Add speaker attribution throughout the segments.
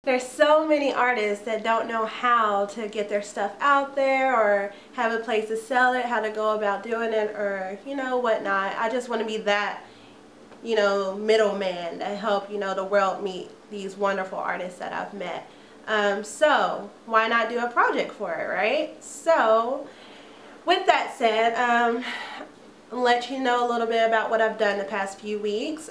Speaker 1: There's so many artists that don't know how to get their stuff out there or have a place to sell it, how to go about doing it, or, whatnot. I just want to be that, middleman to help, the world meet these wonderful artists that I've met. So why not do a project for it, right? So with that said, let you know a little bit about what I've done the past few weeks.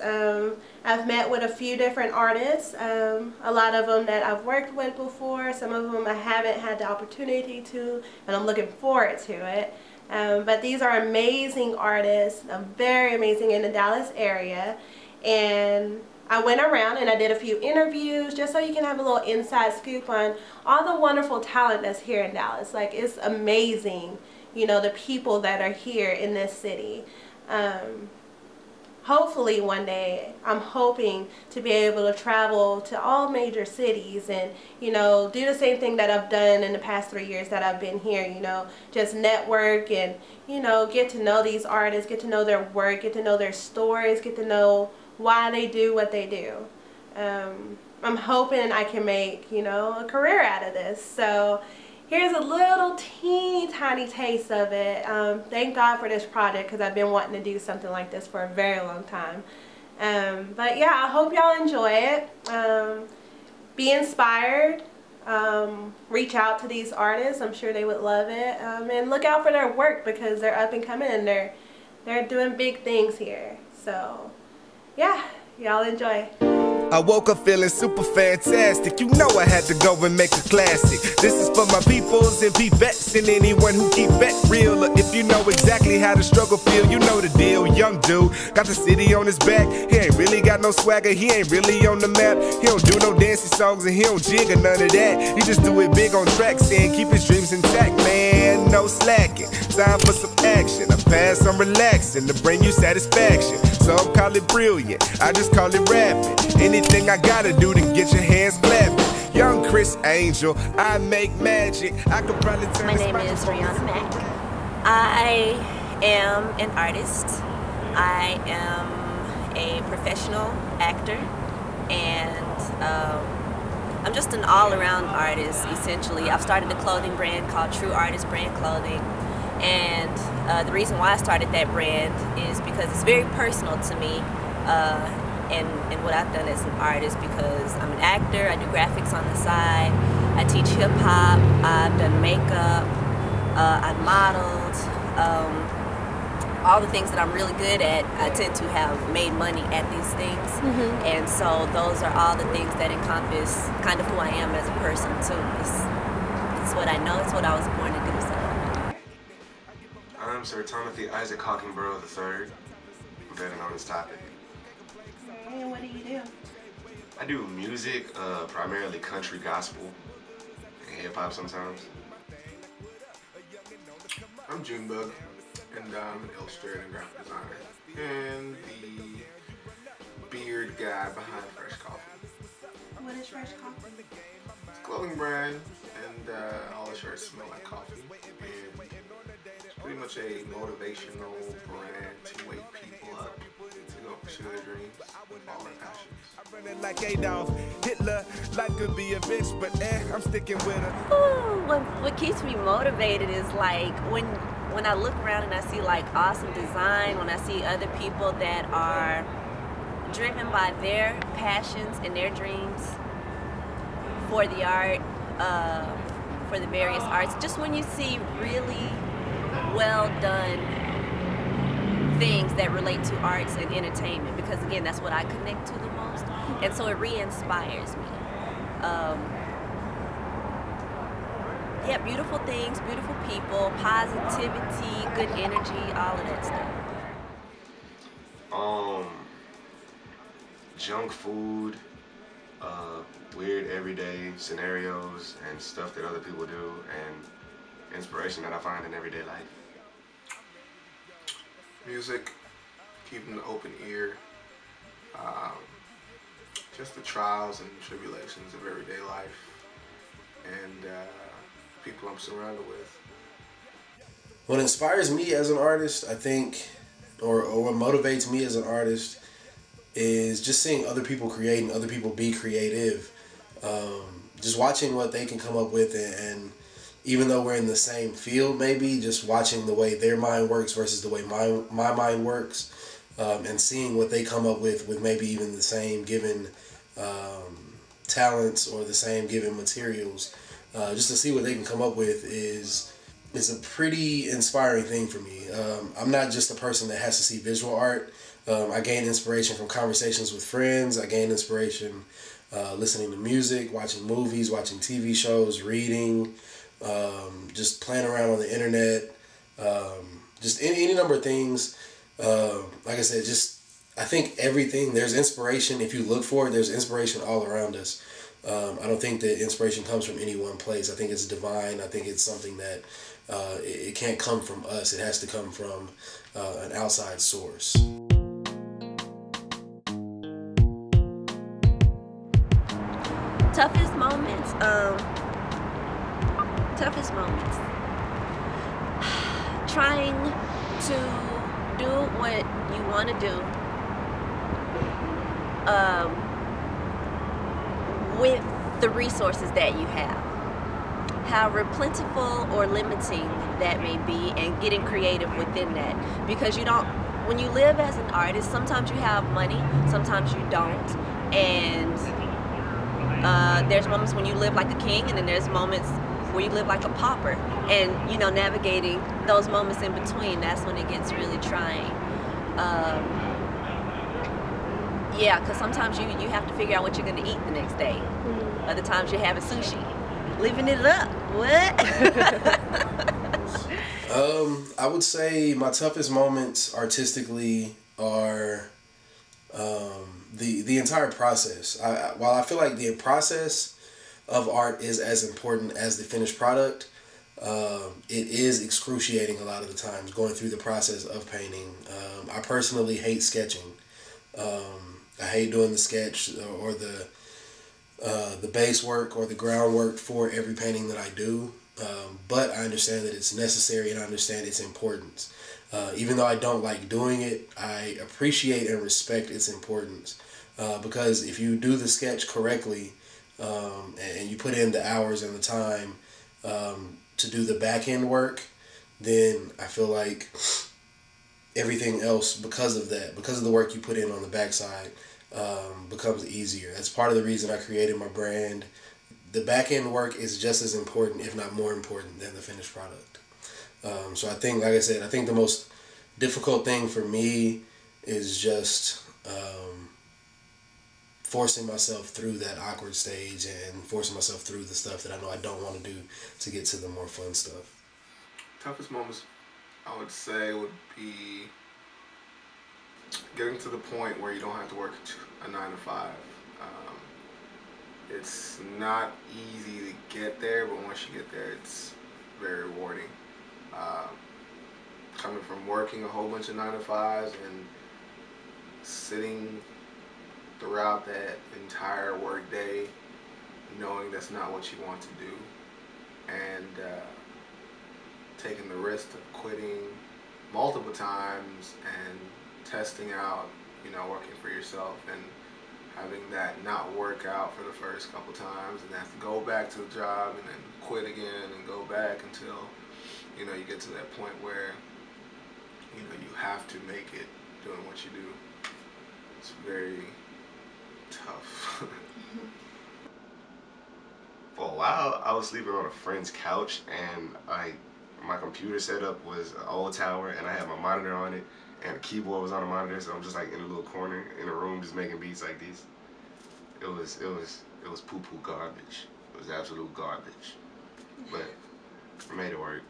Speaker 1: I've met with a few different artists, a lot of them that I've worked with before, some of them I haven't had the opportunity to, and I'm looking forward to it. But these are amazing artists, very amazing in the Dallas area, and I went around and I did a few interviews just so you can have a little inside scoop on all the wonderful talent that's here in Dallas. Like, it's amazing, the people that are here in this city. Hopefully one day, I'm hoping to be able to travel to all major cities and, do the same thing that I've done in the past 3 years that I've been here, just network and, get to know these artists, get to know their work, get to know their stories, get to know why they do what they do. I'm hoping I can make, a career out of this. So here's a little teeny tiny taste of it. Thank God for this project because I've been wanting to do something like this for a very long time. But yeah, I hope y'all enjoy it. Be inspired. Reach out to these artists. I'm sure they would love it. And look out for their work because they're up and coming and they're doing big things here. So yeah, y'all enjoy.
Speaker 2: I woke up feeling super fantastic. You know I had to go and make a classic. This is for my peoples and vets and anyone who keep that real. If you know exactly how the struggle feel, you know the deal. Young dude got the city on his back. He ain't really got no swagger. He ain't really on the map. He don't do no dancing songs and he don't jig or none of that. He just do it big on tracks and keep his dreams intact, man. No slacking. Time for some action. I pass, I'm relaxing to bring you satisfaction. Some call it brilliant. I just call it rapping. Anything I gotta do to get your hands clapping. Young Criss Angel, I make magic. I could probably turn.
Speaker 3: My name is Rihanna Mack. I am an artist. I am a professional actor, and I'm just an all-around artist. Essentially, I've started a clothing brand called True Artist Brand Clothing, and the reason why I started that brand is because it's very personal to me. And what I've done as an artist, because I'm an actor, I do graphics on the side, I teach hip-hop, I've done makeup, I've modeled, all the things that I'm really good at. I tend to have made money at these things, and so those are all the things that encompass kind of who I am as a person too. It's what I know, it's what I was born to do. So
Speaker 4: I'm Sir Timothy Isaac Hawkingborough III, better known as Topic.
Speaker 1: And what do you do?
Speaker 4: I do music, primarily country gospel and hip-hop sometimes.
Speaker 5: I'm Junebug, and I'm an illustrator and graphic designer, and the beard guy behind Fresh Coffee.
Speaker 1: What is Fresh Coffee?
Speaker 5: It's a clothing brand, and all the shirts smell like coffee. And it's pretty much a motivational brand to wake people up to go pursue their dreams with all their passions.
Speaker 2: I run it like Adolf Hitler. Life could be a bitch, but I'm sticking with her.
Speaker 3: ooh, what keeps me motivated is like when I look around and I see like awesome design, when I see other people that are driven by their passions and their dreams for the art, for the various arts. Just when you see really well done things that relate to arts and entertainment, because again, that's what I connect to the most, and so it re-inspires me. Yeah, beautiful things, beautiful people, positivity, good energy, all of that stuff.
Speaker 4: Junk food, weird everyday scenarios and stuff that other people do, and inspiration that I find in everyday life.
Speaker 5: Music, keeping an open ear, just the trials and tribulations of everyday life, and people I'm surrounded with.
Speaker 6: What inspires me as an artist, I think, or what motivates me as an artist is just seeing other people create and other people be creative. Just watching what they can come up with, and even though we're in the same field, maybe just watching the way their mind works versus the way my mind works, and seeing what they come up with maybe even the same given talents or the same given materials, just to see what they can come up with is a pretty inspiring thing for me. I'm not just a person that has to see visual art. I gain inspiration from conversations with friends. I gain inspiration listening to music, watching movies, watching TV shows, reading, just playing around on the internet, just any number of things. Like I said, I think everything, there's inspiration. If you look for it, there's inspiration all around us. I don't think that inspiration comes from any one place. I think it's divine. I think it's something that it can't come from us. It has to come from an outside source.
Speaker 3: Toughest moments. Trying to do what you want to do with the resources that you have. However plentiful or limiting that may be, and getting creative within that. Because when you live as an artist, sometimes you have money, sometimes you don't. And there's moments when you live like a king, and then there's moments where you live like a pauper. And, navigating those moments in between, that's when it gets really trying. Yeah, because sometimes you have to figure out what you're going to eat the next day. Other times you're having sushi. Living it up. What?
Speaker 6: I would say my toughest moments artistically are the entire process. While I feel like the process of art is as important as the finished product, it is excruciating a lot of the times going through the process of painting. I personally hate sketching. I hate doing the sketch or the base work or the groundwork for every painting that I do. But I understand that it's necessary, and I understand its importance. Even though I don't like doing it, I appreciate and respect its importance. Because if you do the sketch correctly, and you put in the hours and the time to do the back end work, then I feel like everything else, because of the work you put in on the backside, becomes easier. That's part of the reason I created my brand. The back end work is just as important, if not more important, than the finished product. So I think, like I said, the most difficult thing for me is just forcing myself through that awkward stage and forcing myself through the stuff that I know I don't want to do to get to the more fun stuff.
Speaker 5: Toughest moments, I would say, would be getting to the point where you don't have to work a 9 to 5. It's not easy to get there, but once you get there, it's very rewarding. Coming from working a whole bunch of 9 to 5s and sitting throughout that entire work day knowing that's not what you want to do, and taking the risk of quitting multiple times and testing out, working for yourself, and having that not work out for the first couple times, and have to go back to the job and then quit again and go back until you get to that point where you have to make it doing what you do. It's very tough.
Speaker 4: For a while, I was sleeping on a friend's couch, and my computer setup was an old tower, and I had my monitor on it, and the keyboard was on the monitor, so I'm just like in a little corner in a room just making beats like these. It was poo-poo garbage. It was absolute garbage. But I made it work.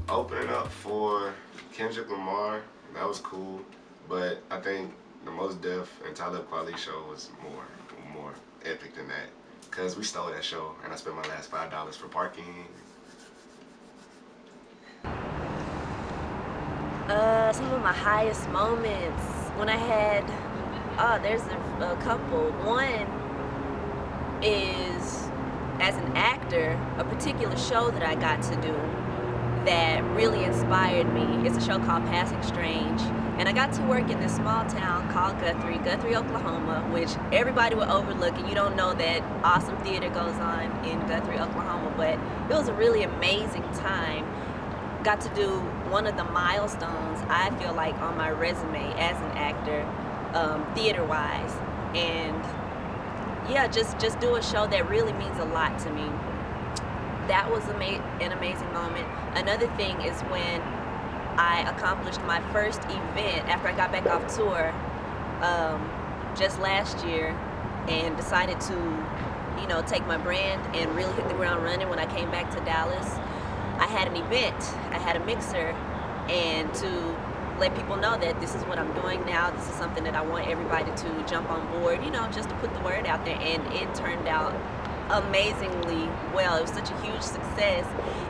Speaker 4: Opening up for Kendrick Lamar, that was cool, but I think the Mos Def and Talib Kweli show was more epic than that, because we stole that show and I spent my last $5 for parking.
Speaker 3: Some of my highest moments when I had, there's a couple. One is, as an actor, a particular show that I got to do that really inspired me. It's a show called Passing Strange, and I got to work in this small town called Guthrie, Oklahoma, which everybody will overlook, and you don't know that awesome theater goes on in Guthrie, Oklahoma, but it was a really amazing time. Got to do one of the milestones, I feel like, on my resume as an actor, theater-wise, and yeah, just do a show that really means a lot to me. That was an amazing moment. Another thing is when I accomplished my first event after I got back off tour just last year, and decided to, you know, take my brand and really hit the ground running when I came back to Dallas. I had an event, I had a mixer, and to let people know that this is what I'm doing now, this is something that I want everybody to jump on board, you know, just to put the word out there, and it turned out amazingly well. It was such a huge success,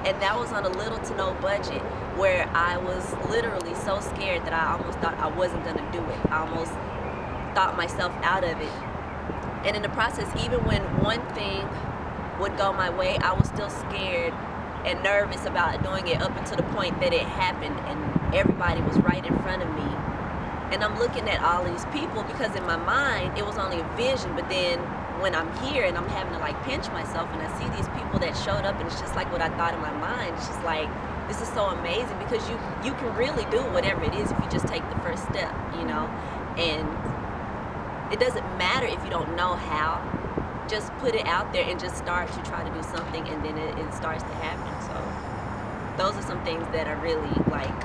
Speaker 3: and that was on a little to no budget, where I was literally so scared that I almost thought I wasn't gonna do it. I almost thought myself out of it. And in the process, even when one thing would go my way, I was still scared and nervous about doing it, up until the point that it happened and everybody was right in front of me. And I'm looking at all these people, because in my mind it was only a vision, but then when I'm here and I'm having to like pinch myself and I see these people that showed up, and it's just like what I thought in my mind. It's just like, this is so amazing, because you can really do whatever it is if you just take the first step, you know. And it doesn't matter if you don't know how. Just put it out there and just start to try to do something, and then it starts to happen. So those are some things that are really like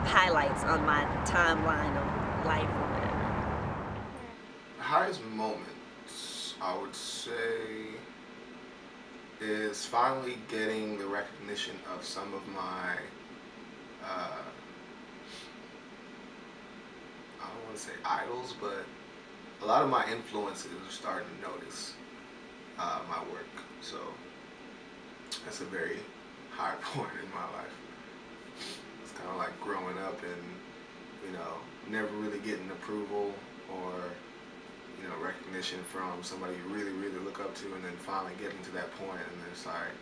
Speaker 3: highlights on my timeline of life or whatever.
Speaker 5: The highest moments, I would say, is finally getting the recognition of some of my, I don't want to say idols, but a lot of my influences are starting to notice my work. So that's a very high point in my life. It's kind of like growing up and, you know, never really getting approval or, you know, recognition from somebody you really, really look up to, and then finally getting to that point, and then it's like,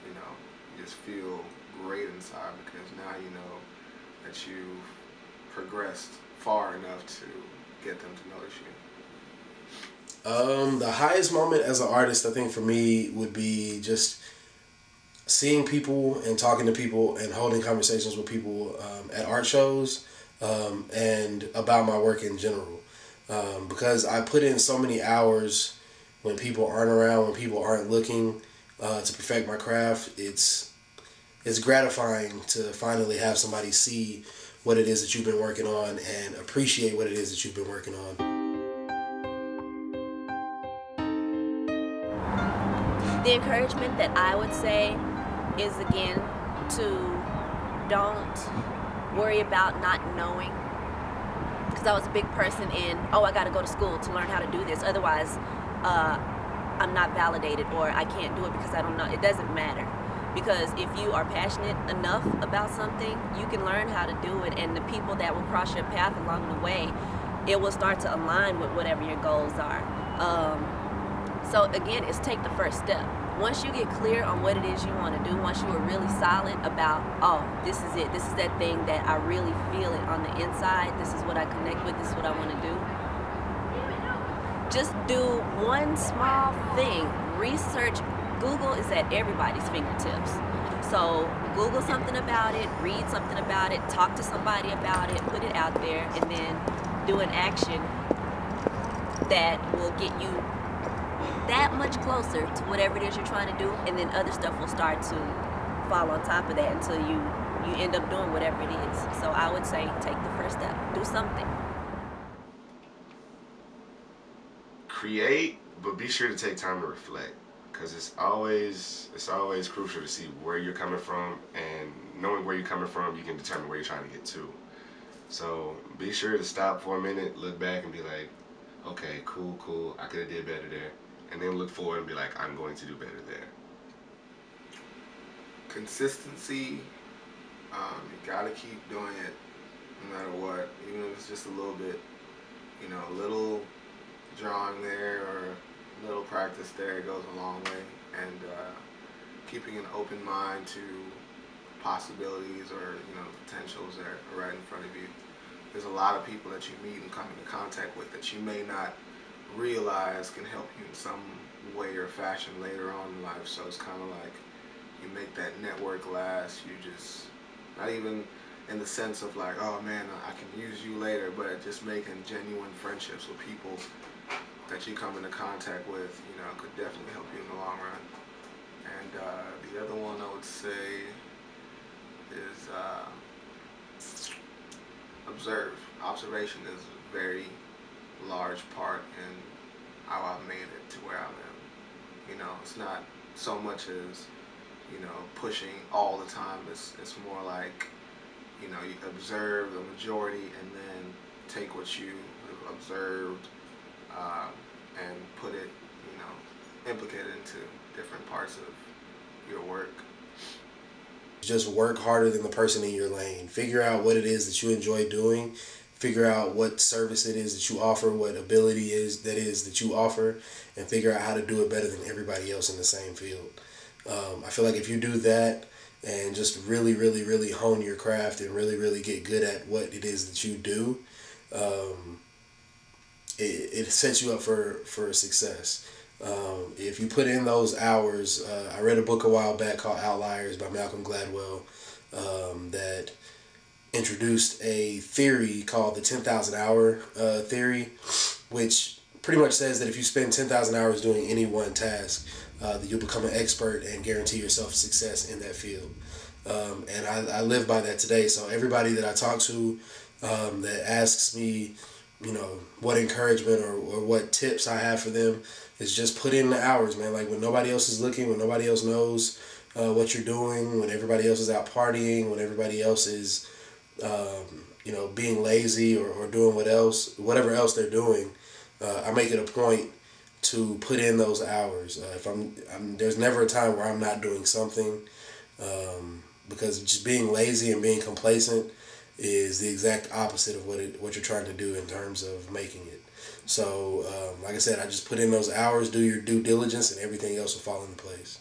Speaker 5: you know, you just feel great inside, because now you know that you've progressed far enough to get them to notice you.
Speaker 6: The highest moment as an artist, I think for me, would be just seeing people and talking to people and holding conversations with people at art shows, and about my work in general. Because I put in so many hours when people aren't around, when people aren't looking to perfect my craft. It's gratifying to finally have somebody see what it is that you've been working on and appreciate what it is that you've been working on.
Speaker 3: The encouragement that I would say is, again, to don't worry about not knowing. Because I was a big person in, oh, I got to go to school to learn how to do this. Otherwise, I'm not validated, or I can't do it because I don't know. It doesn't matter. Because if you are passionate enough about something, you can learn how to do it. And the people that will cross your path along the way, it will start to align with whatever your goals are. So again, it's take the first step. Once you get clear on what it is you want to do, once you are really solid about, oh, this is it, this is that thing that I really feel it on the inside, this is what I connect with, this is what I want to do. Just do one small thing. Research. Google is at everybody's fingertips. So Google something about it, read something about it, talk to somebody about it, put it out there, and then do an action that will get you that much closer to whatever it is you're trying to do, and then other stuff will start to fall on top of that until you end up doing whatever it is. So I would say take the first step, do something.
Speaker 4: Create, but be sure to take time to reflect, because it's always crucial to see where you're coming from, and knowing where you're coming from, you can determine where you're trying to get to. So be sure to stop for a minute, look back, and be like, okay, cool, I could have did better there. And then look forward and be like, I'm going to do better there.
Speaker 5: Consistency, you gotta keep doing it no matter what, even if it's just a little bit, you know, a little drawing there or a little practice there goes a long way. And keeping an open mind to possibilities or potentials that are right in front of you. There's a lot of people that you meet and come into contact with that you may not realize can help you in some way or fashion later on in life. So it's kind of like you make that network last. You just, not even in the sense of like, oh man, I can use you later, but just making genuine friendships with people that you come into contact with, could definitely help you in the long run. And the other one I would say is observe. Observation is a very large part in how I've made it to where I am. It's not so much as, pushing all the time. It's more like, you observe the majority and then take what you have observed and put it, implicate it into different parts of your work.
Speaker 6: Just work harder than the person in your lane. Figure out what it is that you enjoy doing. Figure out what service it is that you offer, what ability is that you offer, and figure out how to do it better than everybody else in the same field. I feel like if you do that and just really, really, really hone your craft and really, really get good at what it is that you do, it sets you up for success. If you put in those hours, I read a book a while back called Outliers by Malcolm Gladwell that introduced a theory called the 10,000 hour theory, which pretty much says that if you spend 10,000 hours doing any one task, that you'll become an expert and guarantee yourself success in that field. And I live by that today. So everybody that I talk to that asks me, what encouragement or what tips I have for them is just put in the hours, man. Like when nobody else is looking, when nobody else knows what you're doing, when everybody else is out partying, when everybody else is, being lazy or doing whatever else they're doing, I make it a point to put in those hours. If there's never a time where I'm not doing something, because just being lazy and being complacent is the exact opposite of what you're trying to do in terms of making it. So, like I said, I just put in those hours, do your due diligence, and everything else will fall into place.